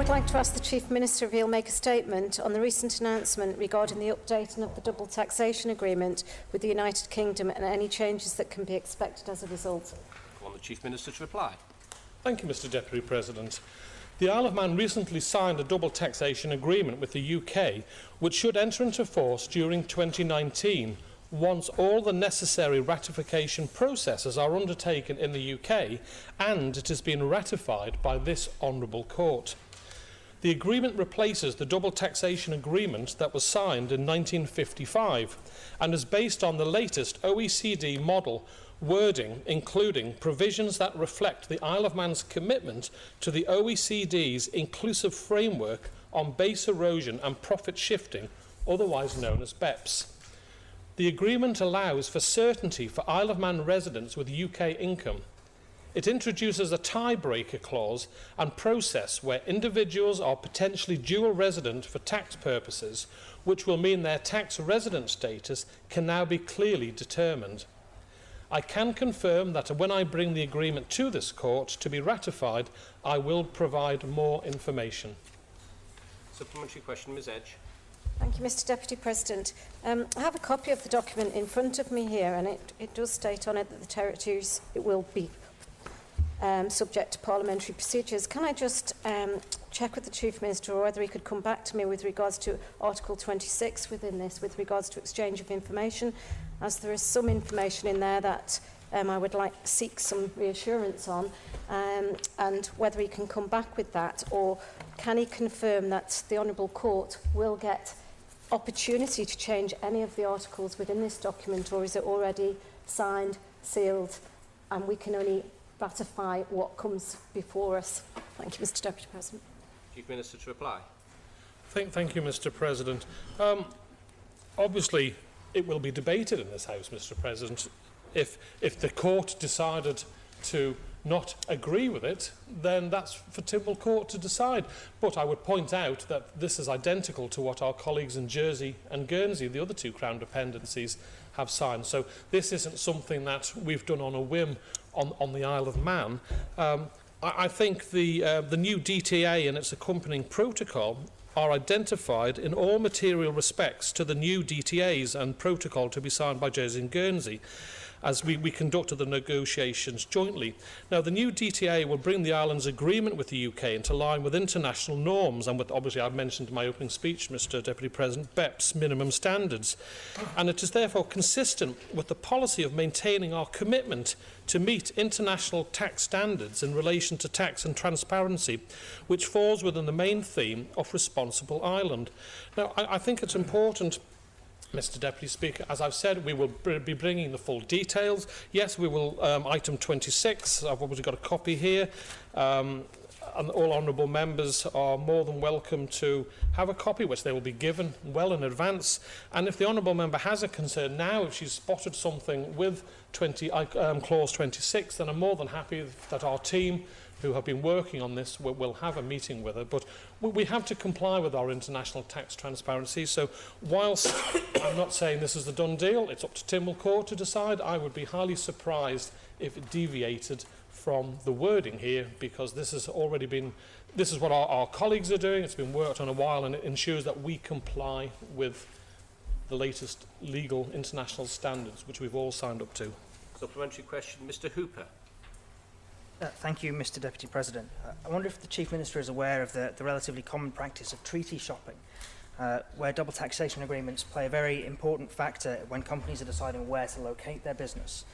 would like to ask the Chief Minister if he'll make a statement on the recent announcement regarding the updating of the Double Taxation Agreement with the United Kingdom and any changes that can be expected as a result. I want the Chief Minister to reply. Thank you, Mr Deputy President. The Isle of Man recently signed a double taxation agreement with the UK, which should enter into force during 2019, once all the necessary ratification processes are undertaken in the UK and it has been ratified by this Honourable Court. The agreement replaces the double taxation agreement that was signed in 1955 and is based on the latest OECD model wording, including provisions that reflect the Isle of Man's commitment to the OECD's inclusive framework on base erosion and profit shifting, otherwise known as BEPS. The agreement allows for certainty for Isle of Man residents with UK income. It introduces a tiebreaker clause and process where individuals are potentially dual resident for tax purposes, which will mean their tax resident status can now be clearly determined. I can confirm that when I bring the agreement to this court to be ratified, I will provide more information. Supplementary question, Ms Edge. Thank you, Mr Deputy President. I have a copy of the document in front of me here, and it does state on it that the territories will be subject to parliamentary procedures. Can I just check with the Chief Minister or whether he could come back to me with regards to Article 26 within this, with regards to exchange of information, as there is some information in there that I would like to seek some reassurance on, and whether he can come back with that, or can he confirm that the Honourable Court will get opportunity to change any of the articles within this document, or is it already signed, sealed, and we can only ratify what comes before us? Thank you, Mr Deputy President. Chief Minister to reply. Thank you, Mr President. Obviously, it will be debated in this House, Mr President. If the court decided to not agree with it, then that's for Tynwald Court to decide. But I would point out that this is identical to what our colleagues in Jersey and Guernsey, the other two Crown dependencies, have signed. So this isn't something that we've done on a whim on the Isle of Man. I think the new DTA and its accompanying protocol are identified in all material respects to the new DTAs and protocol to be signed by Jersey and Guernsey, as we conducted the negotiations jointly. Now, the new DTA will bring the island's agreement with the UK into line with international norms and with, obviously, I've mentioned in my opening speech, Mr Deputy President, BEPS minimum standards. And it is therefore consistent with the policy of maintaining our commitment to meet international tax standards in relation to tax and transparency, which falls within the main theme of responsible island. Now, I think it's important, Mr Deputy Speaker, as I've said, we will be bringing the full details. Yes, we will, item 26, I've obviously got a copy here, and all honourable members are more than welcome to have a copy, which they will be given well in advance. And if the honourable member has a concern now, if she's spotted something with clause 26, then I'm more than happy that our team, who have been working on this, will have a meeting with her. But we have to comply with our international tax transparency. So whilst I'm not saying this is the done deal, it's up to Tynwald Court to decide, I would be highly surprised if it deviated from the wording here, because this has already been, this is what our colleagues are doing, it's been worked on a while, and it ensures that we comply with the latest legal international standards, which we've all signed up to. Supplementary question, Mr Hooper. Thank you, Mr Deputy President. I wonder if the Chief Minister is aware of the relatively common practice of treaty shopping, where double taxation agreements play a very important factor when companies are deciding where to locate their business.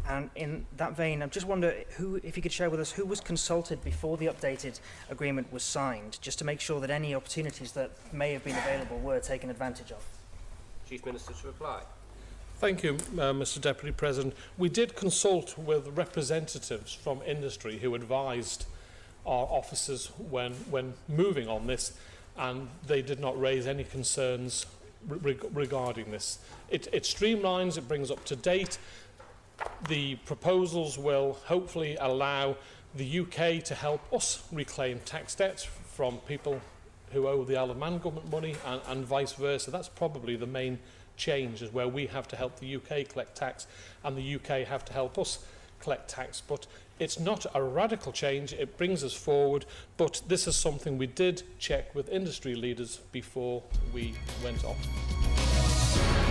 And in that vein, I just wonder if you could share with us who was consulted before the updated agreement was signed, just to make sure that any opportunities that may have been available were taken advantage of. Chief Minister to reply. Thank you, Mr Deputy President. We did consult with representatives from industry who advised our officers when moving on this, and they did not raise any concerns regarding this. It streamlines, it brings up to date. The proposals will hopefully allow the UK to help us reclaim tax debt from people who owe the Isle of Man government money, and vice versa. That's probably the main change, is where we have to help the UK collect tax and the UK have to help us collect tax. But it's not a radical change. It brings us forward. But this is something we did check with industry leaders before we went off.